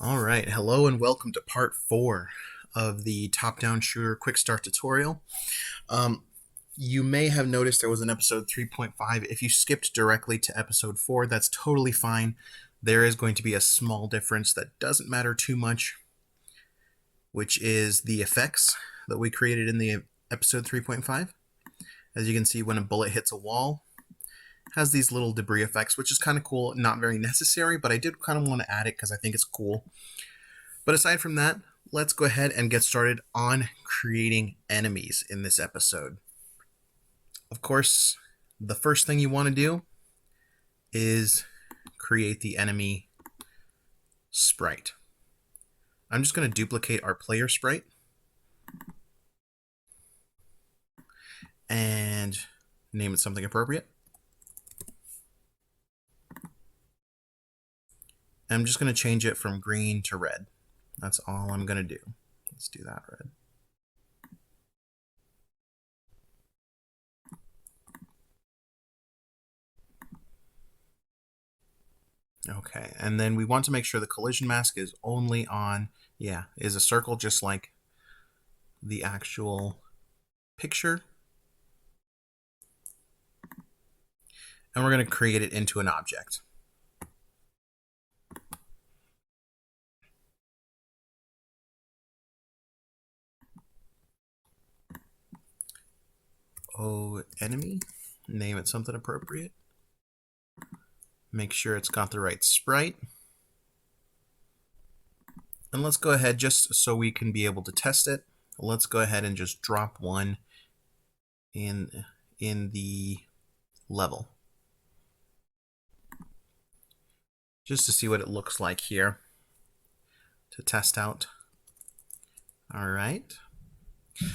All right, hello and welcome to part 4 of the top-down shooter quick start tutorial. You may have noticed there was an episode 3.5. If you skipped directly to episode 4, that's totally fine. There is going to be a small difference that doesn't matter too much, which is the effects that we created in the episode 3.5. As you can see, when a bullet hits a wall, has these little debris effects, which is kind of cool. Not very necessary, but I did kind of want to add it because I think it's cool. But aside from that, let's go ahead and get started on creating enemies in this episode. Of course, the first thing you want to do is create the enemy sprite. I'm just going to duplicate our player sprite and name it something appropriate. I'm just going to change it from green to red. That's all I'm going to do. Let's do that red. Okay, and then we want to make sure the collision mask is only on, is a circle just like the actual picture. And we're going to create it into an object. Enemy, name it something appropriate. Make sure it's got the right sprite. And let's go ahead, just so we can be able to test it, let's go ahead and just drop one in the level. Just to see what it looks like here to test out. All right.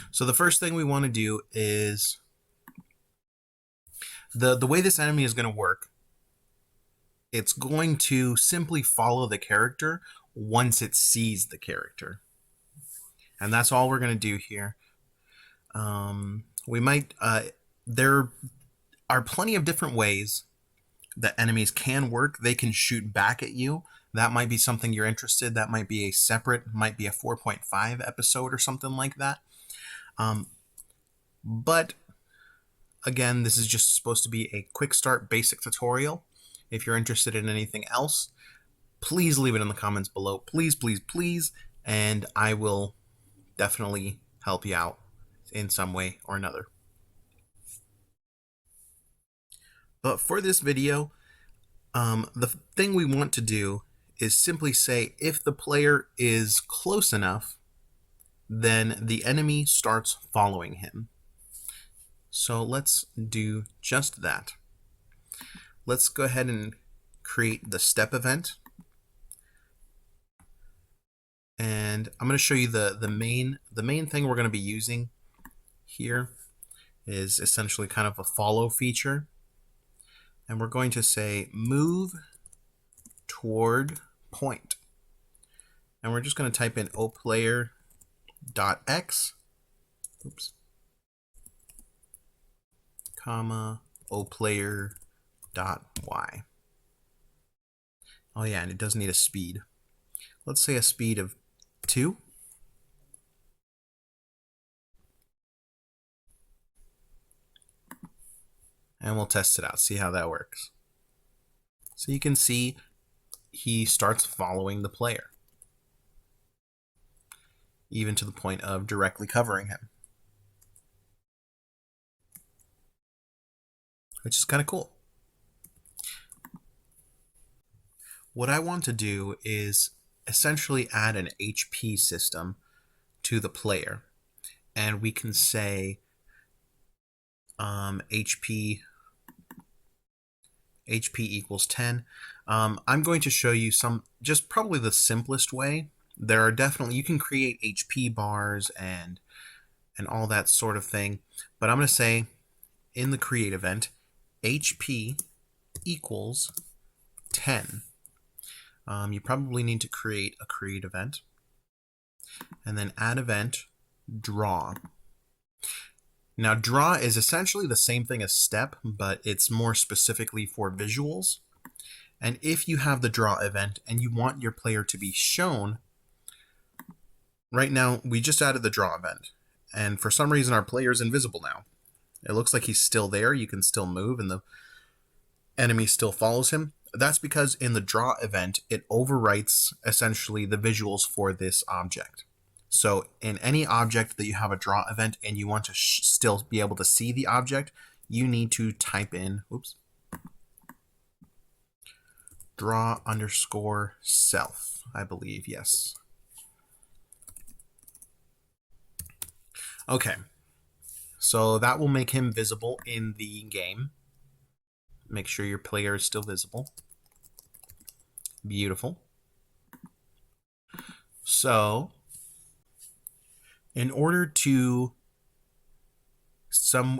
So the first thing we want to do is the way this enemy is going to work. It's going to simply follow the character once it sees the character. And that's all we're going to do here. There are plenty of different ways that enemies can work. They can shoot back at you. That might be something you're interested in. That might be a separate, might be a 4.5 episode or something like that. But again, this is just supposed to be a quick start basic tutorial. If you're interested in anything else, please leave it in the comments below. Please, please, please. And I will definitely help you out in some way or another. But for this video, the thing we want to do is simply say if the player is close enough, then the enemy starts following him. So let's do just that. Let's go ahead and create the step event. And I'm going to show you the main thing we're going to be using here is essentially kind of a follow feature. And we're going to say move toward point. And we're just going to type in oplayer.x, comma, oplayer.y. Oh yeah, and it does need a speed. Let's say a speed of 2. And we'll test it out, see how that works. So you can see he starts following the player, even to the point of directly covering him, which is kind of cool. What I want to do is essentially add an HP system to the player, and we can say HP equals 10. I'm going to show you just probably the simplest way. There are definitely, you can create HP bars and all that sort of thing, but I'm going to say in the create event, HP equals 10. You probably need to create a create event and then add event draw. Now, draw is essentially the same thing as step, but it's more specifically for visuals. And if you have the draw event and you want your player to be shown, right now we just added the draw event. And for some reason our player is invisible now. It looks like he's still there. You can still move and the enemy still follows him. That's because in the draw event, it overwrites essentially the visuals for this object. So in any object that you have a draw event and you want to still be able to see the object, you need to type in, draw underscore self, I believe, yes. Okay, so that will make him visible in the game. Make sure your player is still visible. Beautiful. So, in order to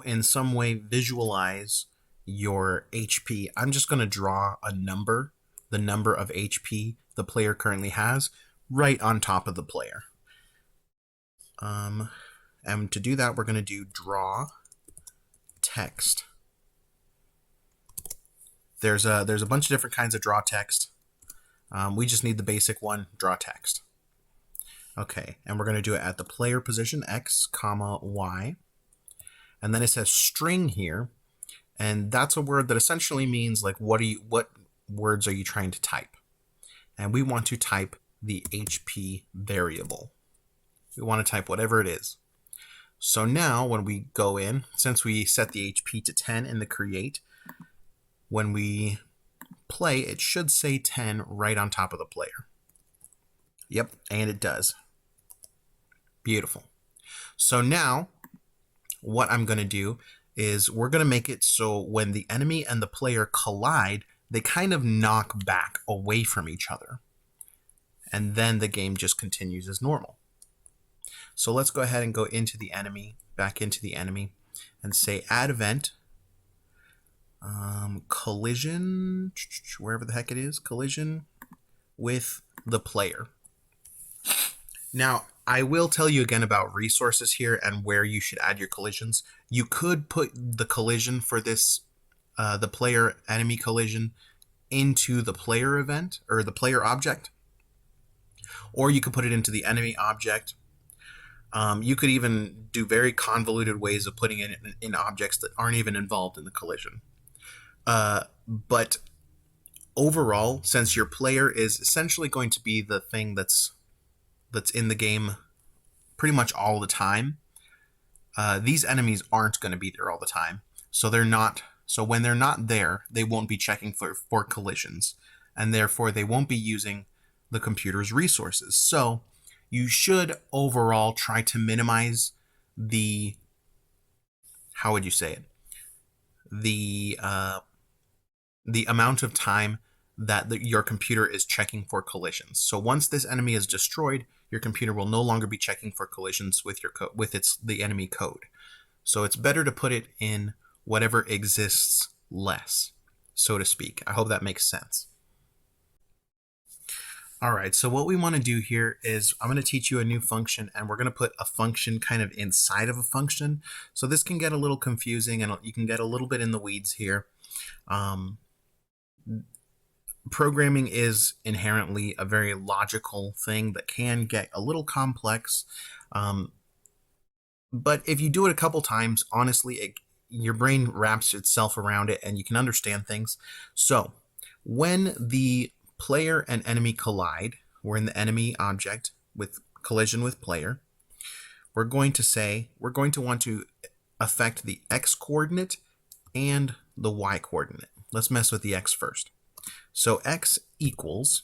in some way visualize your HP, I'm just going to draw a number, the number of HP the player currently has, right on top of the player. And to do that, we're going to do draw text. There's a bunch of different kinds of draw text. We just need the basic one, draw text. Okay, and we're going to do it at the player position, X, comma, Y. And then it says string here, and that's a word that essentially means like what words are you trying to type? And we want to type the HP variable. We want to type whatever it is. So now when we go in, since we set the HP to 10 in the create, when we play, it should say 10 right on top of the player. Yep, and it does. Beautiful. So now what I'm going to do is we're going to make it so when the enemy and the player collide, they kind of knock back away from each other. And then the game just continues as normal. So let's go ahead and go into the enemy, back into the enemy, and say add event, collision, wherever the heck it is, collision with the player. Now, I will tell you again about resources here and where you should add your collisions. You could put the collision for this, the player enemy collision, into the player event or the player object, or you could put it into the enemy object. You could even do very convoluted ways of putting it in objects that aren't even involved in the collision. But overall, since your player is essentially going to be the thing that's in the game pretty much all the time, these enemies aren't going to be there all the time. So they're not. So when they're not there, they won't be checking for collisions, and therefore they won't be using the computer's resources. So you should overall try to minimize the, how would you say it? The amount of time that your computer is checking for collisions. So once this enemy is destroyed, your computer will no longer be checking for collisions with your the enemy code. So it's better to put it in whatever exists less, so to speak. I hope that makes sense. All right, so what we want to do here is I'm going to teach you a new function, and we're going to put a function kind of inside of a function. So this can get a little confusing, and you can get a little bit in the weeds here. Programming is inherently a very logical thing that can get a little complex. But if you do it a couple times, honestly, your brain wraps itself around it and you can understand things. So when the player and enemy collide, we're in the enemy object with collision with player, we're going to want to affect the x coordinate and the y coordinate. Let's mess with the x first. So x equals,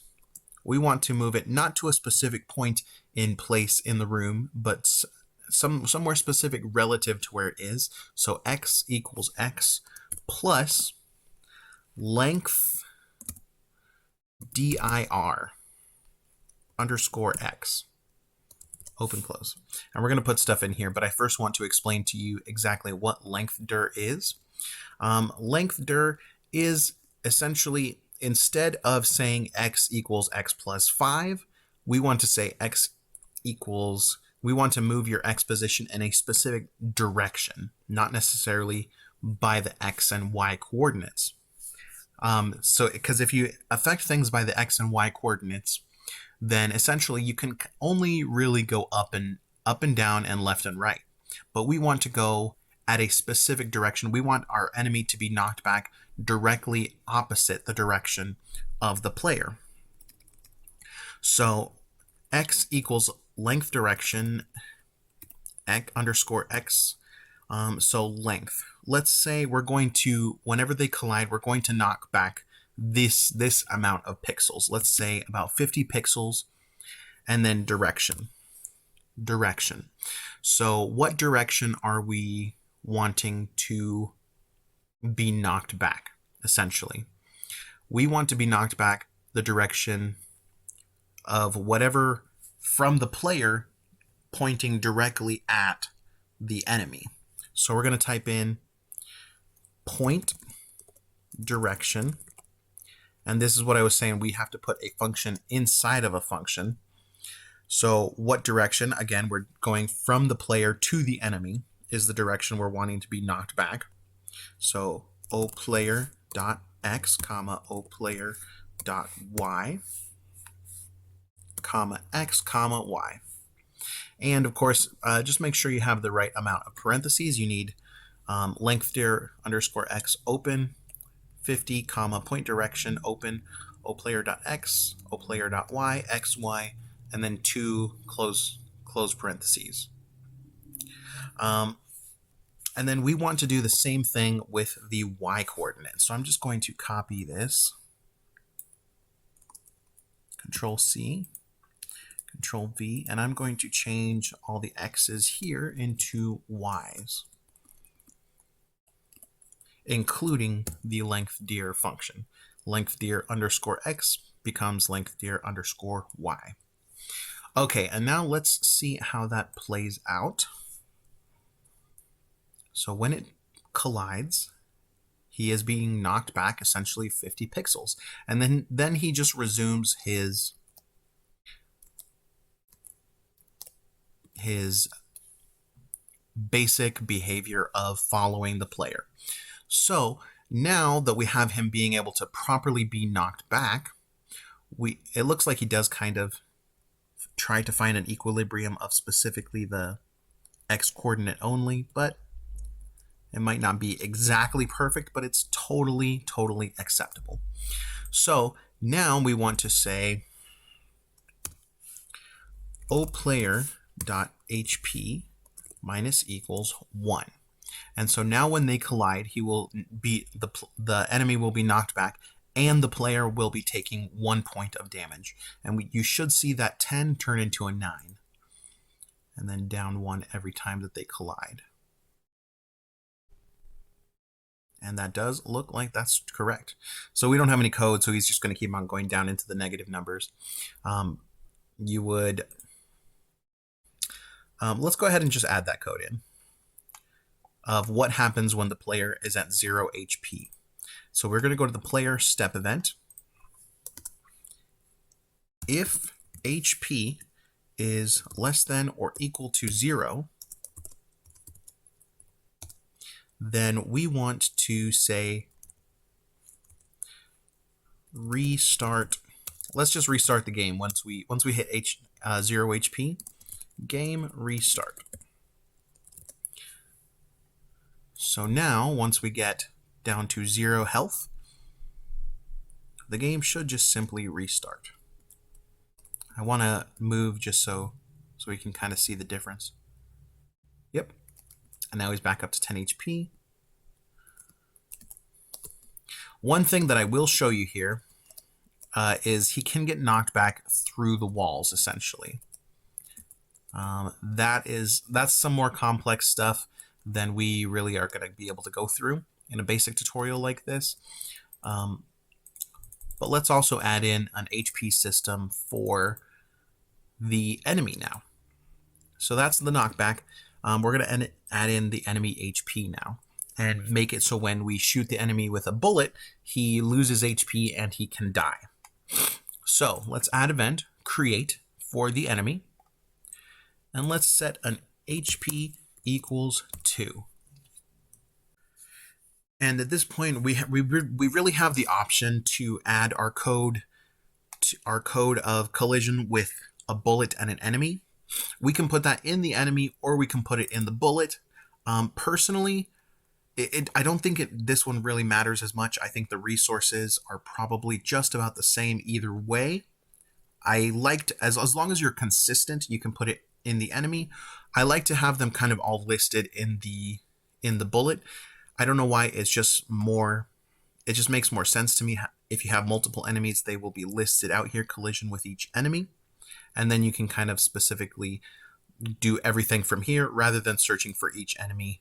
we want to move it not to a specific point in place in the room, but somewhere specific relative to where it is. So x equals x plus length dir underscore x, open close. And we're going to put stuff in here, but I first want to explain to you exactly what length dir is. Length dir is essentially, instead of saying x equals x plus 5, we want to say x equals, we want to move your x position in a specific direction, not necessarily by the x and y coordinates. So because if you affect things by the X and Y coordinates, then essentially you can only really go up and down and left and right. But we want to go at a specific direction. We want our enemy to be knocked back directly opposite the direction of the player. So X equals length direction, underscore X. So length. Let's say we're going to, whenever they collide, we're going to knock back this amount of pixels. Let's say about 50 pixels, and then direction. So what direction are we wanting to be knocked back, essentially? We want to be knocked back the direction of whatever from the player pointing directly at the enemy. So we're going to type in point direction. And this is what I was saying. We have to put a function inside of a function. So what direction? Again, we're going from the player to the enemy is the direction we're wanting to be knocked back. So oplayer.x, oplayer.y, x, y. And of course, just make sure you have the right amount of parentheses. You need length dir underscore x open, 50, point direction open, oplayer.x, oplayer.y, x, y, and then 2 close parentheses. And then we want to do the same thing with the y coordinate. So I'm just going to copy this, Control C, Control V, and I'm going to change all the x's here into y's, including the length dir function. Length dir underscore x becomes length dir underscore y. Okay, and now let's see how that plays out. So when it collides, he is being knocked back essentially 50 pixels. And then he just resumes his basic behavior of following the player. So now that we have him being able to properly be knocked back, it looks like he does kind of try to find an equilibrium of specifically the x coordinate only, but it might not be exactly perfect, but it's totally acceptable. So now we want to say oplayer.hp minus equals 1. And so now when they collide, he will be the enemy will be knocked back, and the player will be taking 1 point of damage. And you should see that 10 turn into a 9, and then down 1 every time that they collide. And that does look like that's correct. So we don't have any code, so he's just going to keep on going down into the negative numbers. Let's go ahead and just add that code in of what happens when the player is at 0 HP. So we're going to go to the player step event. If HP is less than or equal to 0, then we want to say restart. Let's just restart the game once we hit 0 HP. Game restart. So now once we get down to 0 health, the game should just simply restart. I want to move just so we can kind of see the difference. Yep. And now he's back up to 10 HP. One thing that I will show you here is he can get knocked back through the walls, essentially. That's some more complex stuff than we really are going to be able to go through in a basic tutorial like this. But let's also add in an HP system for the enemy now. So that's the knockback. We're going to add in the enemy HP now and make it so when we shoot the enemy with a bullet, he loses HP and he can die. So let's add event, create for the enemy, and let's set an HP equals 2. And at this point, we really have the option to add our code of collision with a bullet and an enemy. We can put that in the enemy, or we can put it in the bullet. Personally, I don't think this one really matters as much. I think the resources are probably just about the same either way. I liked, as long as you're consistent, you can put it in the enemy. I like to have them kind of all listed in the bullet. I don't know why. It's just more. It just makes more sense to me. If you have multiple enemies, they will be listed out here, collision with each enemy, and then you can kind of specifically do everything from here rather than searching for each enemy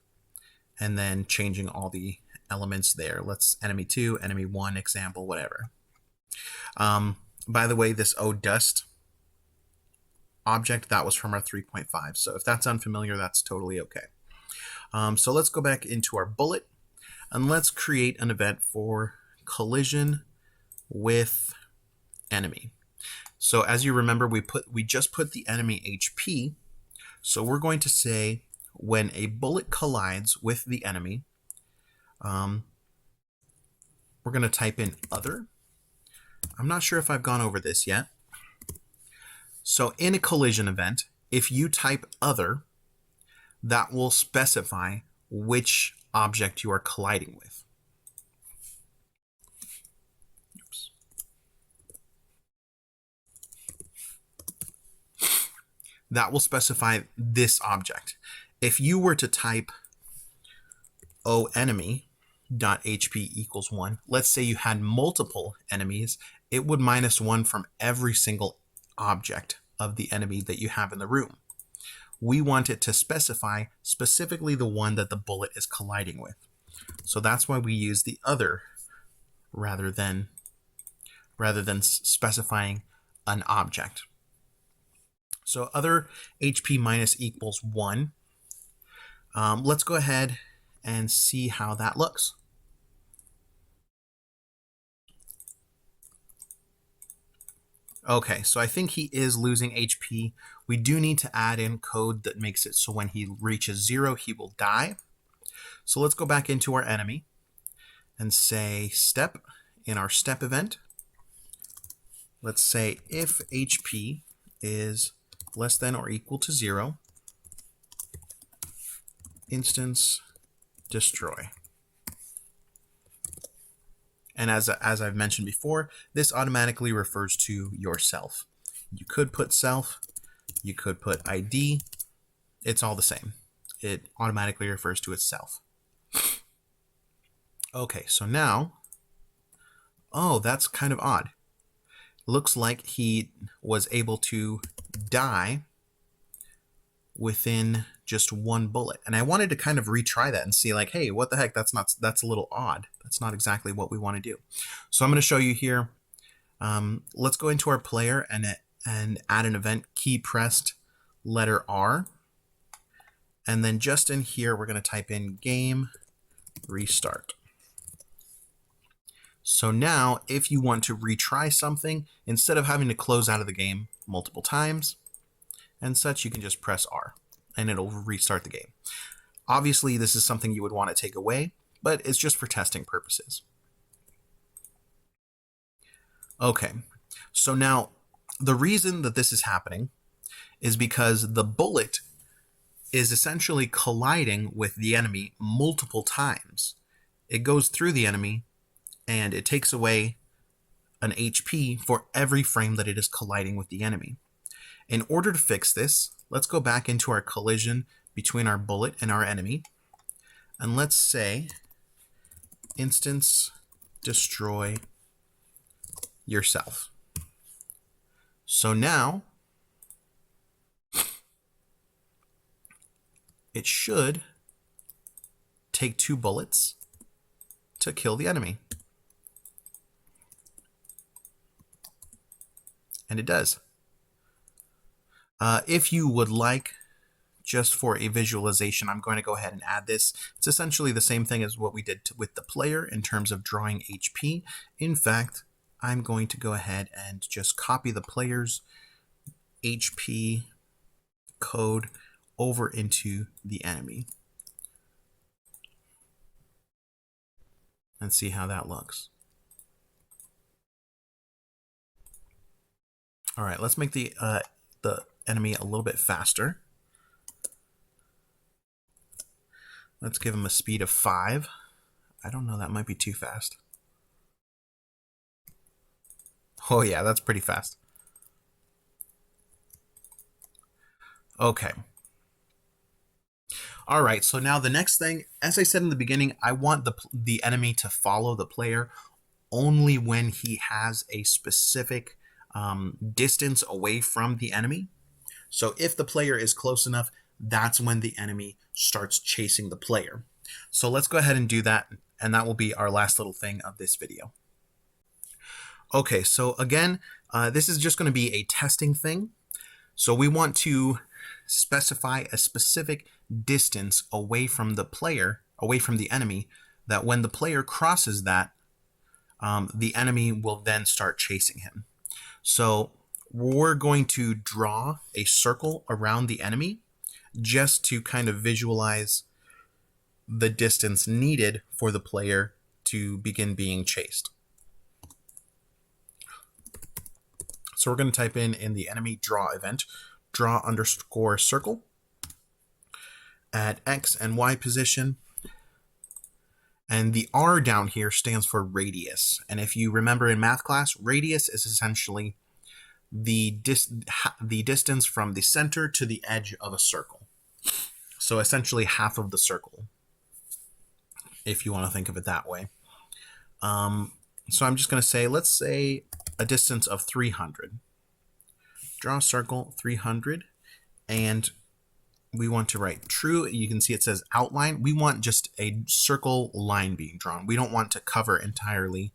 and then changing all the elements there. Let's enemy 2, enemy 1, example, whatever. By the way, this dust object, that was from our 3.5. So if that's unfamiliar, that's totally okay. So let's go back into our bullet and let's create an event for collision with enemy. So as you remember, we just put the enemy HP. So we're going to say when a bullet collides with the enemy, we're going to type in other. I'm not sure if I've gone over this yet. So in a collision event, if you type other, that will specify which object you are colliding with. Oops. That will specify this object. If you were to type enemy.hp equals 1, let's say you had multiple enemies, it would -1 from every single object of the enemy that you have in the room. We want it to specify specifically the one that the bullet is colliding with. So that's why we use the other rather than specifying an object. So other HP minus equals 1. Let's go ahead and see how that looks. Okay, so I think he is losing HP. We do need to add in code that makes it so when he reaches 0, he will die. So let's go back into our enemy and say step in our step event. Let's say if HP is less than or equal to 0, instance destroy. And as I've mentioned before, this automatically refers to yourself. You could put self, you could put ID, it's all the same. It automatically refers to itself. Okay, so now, that's kind of odd. Looks like he was able to die within just one bullet. And I wanted to kind of retry that and see like, hey, what the heck, that's a little odd. That's not exactly what we want to do. So I'm going to show you here. Let's go into our player and add an event, key pressed, letter R. And then just in here, we're going to type in game restart. So now if you want to retry something, instead of having to close out of the game multiple times and such, you can just press R and it'll restart the game. Obviously, this is something you would want to take away, but it's just for testing purposes. Okay, so now the reason that this is happening is because the bullet is essentially colliding with the enemy multiple times. It goes through the enemy and it takes away an HP for every frame that it is colliding with the enemy. In order to fix this, let's go back into our collision between our bullet and our enemy. And let's say instance destroy yourself. So now it should take 2 bullets to kill the enemy. And it does. If you would like, just for a visualization, I'm going to go ahead and add this. It's essentially the same thing as what we did with the player in terms of drawing HP. In fact, I'm going to go ahead and just copy the player's HP code over into the enemy. and see how that looks. All right, let's make the enemy a little bit faster. Let's give him a speed of 5. I don't know, that might be too fast. Oh yeah, that's pretty fast. Okay. All right, so now the next thing, as I said in the beginning, I want the enemy to follow the player only when he has a specific distance away from the enemy. So if the player is close enough, that's when the enemy starts chasing the player. So let's go ahead and do that, and that will be our last little thing of this video. Okay, so again, this is just going to be a testing thing. So we want to specify a specific distance away from the player, away from the enemy, that when the player crosses that, the enemy will then start chasing him. So we're going to draw a circle around the enemy just to kind of visualize the distance needed for the player to begin being chased. So we're going to type in the enemy draw event, draw underscore circle at X and Y position. And the R down here stands for radius. And if you remember in math class, radius is essentially the distance from the center to the edge of a circle. So essentially half of the circle, if you want to think of it that way. So I'm just going to say, let's say a distance of 300. Draw a circle, 300, and we want to write true. You can see it says outline. We want just a circle line being drawn. We don't want to cover entirely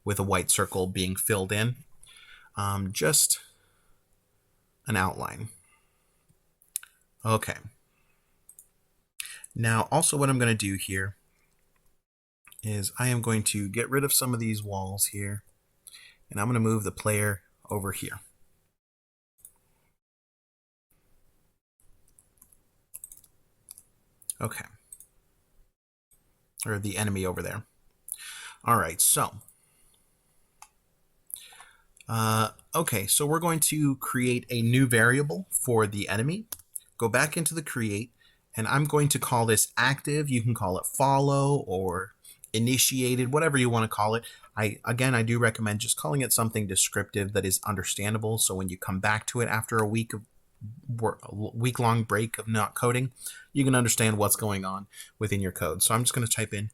with a white circle being filled in. Just an outline. Okay. Now, also what I'm going to do here is I am going to get rid of some of these walls here, and I'm going to move the player over here. Okay. Or the enemy over there. All right, so. Okay, so we're going to create a new variable for the enemy. Go back into the create, and I'm going to call this active. You can call it follow or initiated, whatever you want to call it. I do recommend just calling it something descriptive that is understandable, so when you come back to it after a week-long break of not coding, you can understand what's going on within your code. So I'm just going to type in,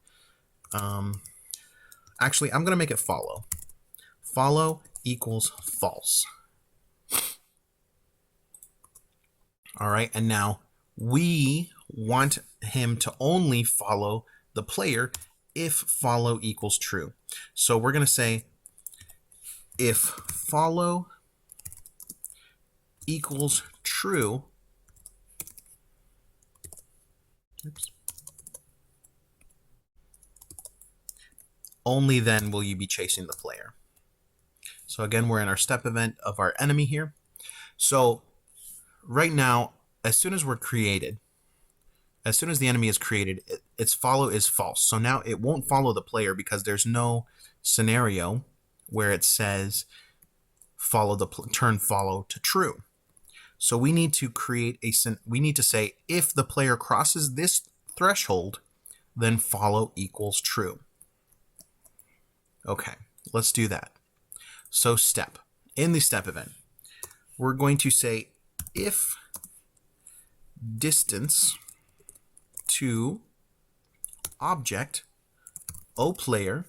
actually, I'm going to make it follow. Follow equals false. All right, and now we want him to only follow the player if follow equals true. So we're going to say if follow equals true, only then will you be chasing the player. So again, we're in our step event of our enemy here. So right now, as soon as we're created, as soon as the enemy is created, its follow is false. So now it won't follow the player because there's no scenario where it says turn follow to true. So we need to create we need to say if the player crosses this threshold, then follow equals true. Okay, let's do that. So in the step event, we're going to say if distance to object oPlayer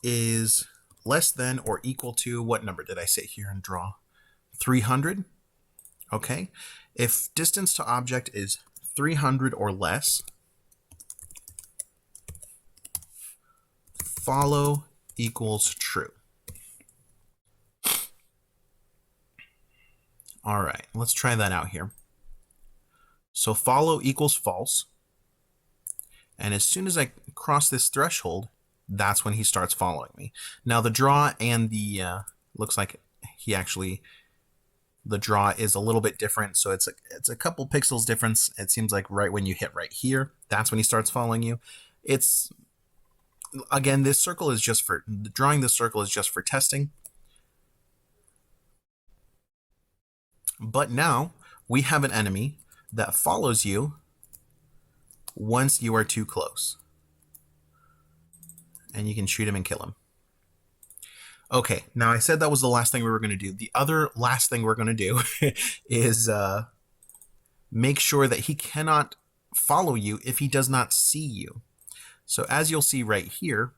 is less than or equal to, what number did I say here in draw? 300. Okay. If distance to object is 300 or less, follow equals true. All right, let's try that out here. So follow equals false. And as soon as I cross this threshold, that's when he starts following me. Now the draw and the, looks like the draw is a little bit different. So it's a couple pixels difference. It seems like right when you hit right here, that's when he starts following you. It's, again, this circle is just for, drawing this circle is just for testing. But now we have an enemy that follows you once you are too close. And you can shoot him and kill him. Okay, now I said that was the last thing we were going to do. The other last thing we're going to do is make sure that he cannot follow you if he does not see you. So as you'll see right here,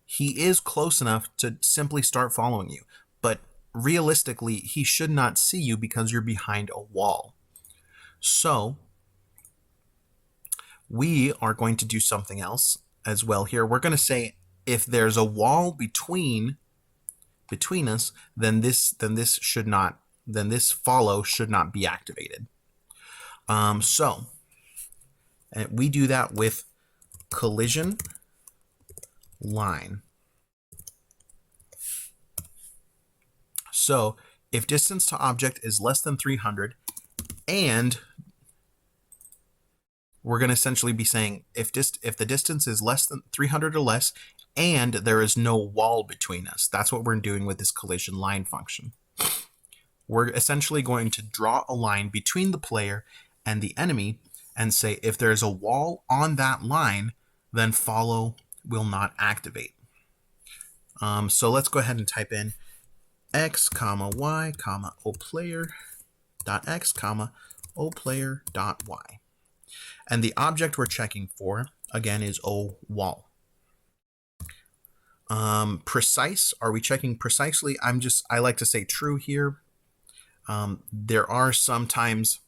he is close enough to simply start following you. But realistically, he should not see you because you're behind a wall. So we are going to do something else as well here. We're going to say if there's a wall between us, then this follow should not be activated. So we do that with collision line. So if distance to object is less than 300, and we're going to essentially be saying if the distance is less than 300 or less, and there is no wall between us. That's what we're doing with this collision line function. We're essentially going to draw a line between the player and the enemy and say if there's a wall on that line, then follow will not activate. So let's go ahead and type in x, y, oplayer.x, oplayer.y. And the object we're checking for, again, is O wall. Precise, are we checking precisely? I like to say true here. There are some times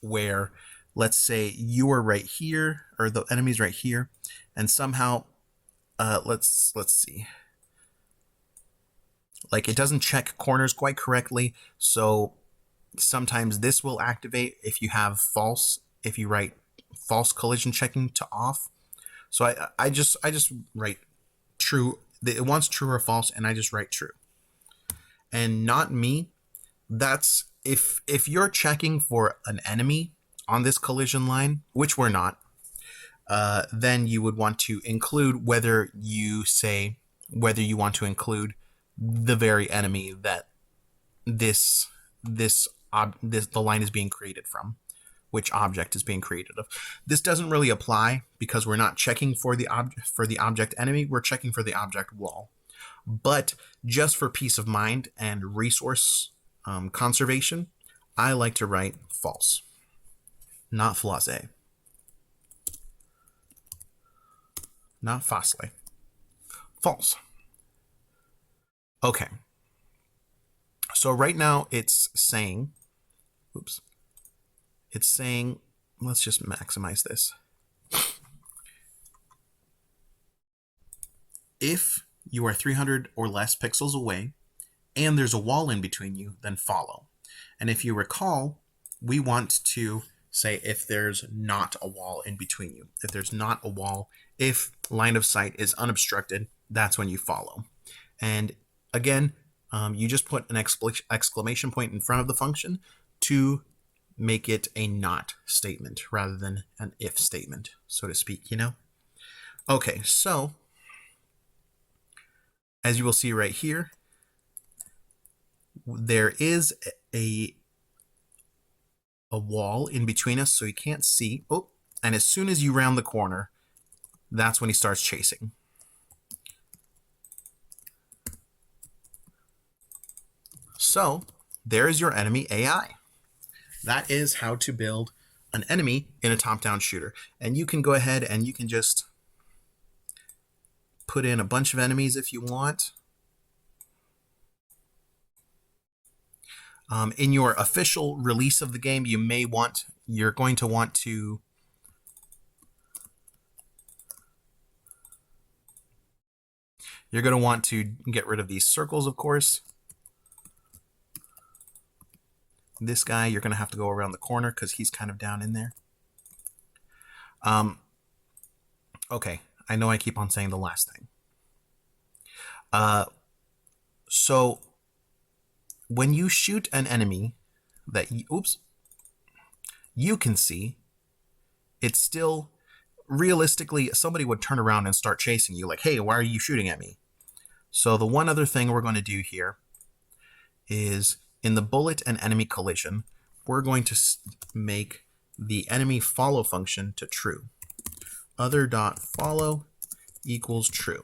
where, let's say you are right here, or the enemy's right here, and somehow, let's see. Like, it doesn't check corners quite correctly, so sometimes this will activate if you have false, if you write false collision checking to off. So I just write true. It wants true or false, and I just write true. And not me. That's if you're checking for an enemy on this collision line, which we're not, then you would want to include whether you want to include the very enemy that the line is being created from, which object is being created of. This doesn't really apply because we're not checking for the object enemy, we're checking for the object wall. But just for peace of mind and resource conservation, I like to write false, not flase, not facile, false. Okay. So right now it's saying, let's just maximize this. If you are 300 or less pixels away and there's a wall in between you, then follow. And if you recall, we want to say if there's not a wall in between you. If there's not a wall, if line of sight is unobstructed, that's when you follow. And again, you just put an exclamation point in front of the function to make it a not statement rather than an if statement, so to speak, Okay, so as you will see right here, there is a wall in between us, so you can't see. Oh, and as soon as you round the corner, that's when he starts chasing. So there's your enemy AI. That is how to build an enemy in a top-down shooter. And you can go ahead and you can just put in a bunch of enemies if you want. In your official release of the game, you're going to want to get rid of these circles, of course. This guy, you're going to have to go around the corner because he's kind of down in there. Okay, I know I keep on saying the last thing. So when you shoot an enemy that you can see, it's still realistically, somebody would turn around and start chasing you like, hey, why are you shooting at me? So the one other thing we're going to do here is in the bullet and enemy collision, we're going to make the enemy follow function to true. Other.follow equals true.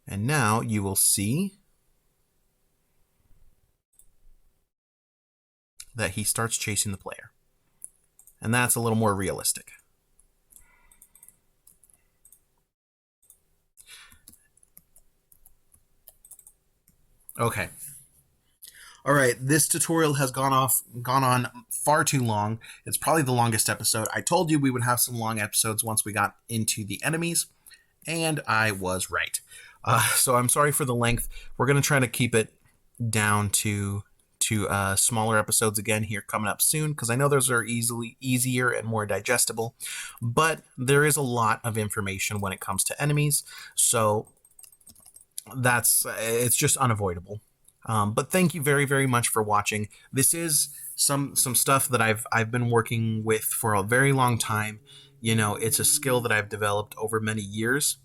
And now you will see that he starts chasing the player. And that's a little more realistic. Okay. All right, this tutorial has gone on far too long. It's probably the longest episode. I told you we would have some long episodes once we got into the enemies, and I was right. So I'm sorry for the length. We're going to try to keep it down to smaller episodes again here coming up soon, because I know those are easier and more digestible. But there is a lot of information when it comes to enemies, so it's just unavoidable. But thank you very, very much for watching. This is some stuff that I've been working with for a very long time. You know, it's a skill that I've developed over many years,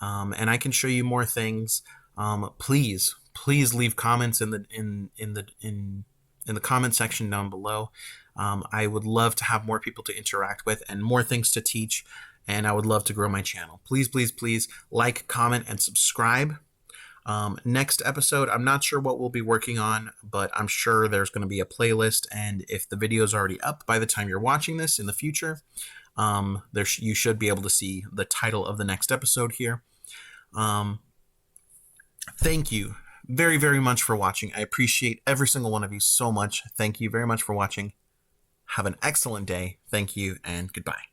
and I can show you more things. Please leave comments in the comment section down below. I would love to have more people to interact with and more things to teach, and I would love to grow my channel. Please like, comment, and subscribe. Next episode, I'm not sure what we'll be working on, but I'm sure there's going to be a playlist, and if the video is already up by the time you're watching this in the future, you should be able to see the title of the next episode here. Thank you very, very much for watching. I appreciate every single one of you so much. Thank you very much for watching. Have an excellent day. Thank you, and goodbye.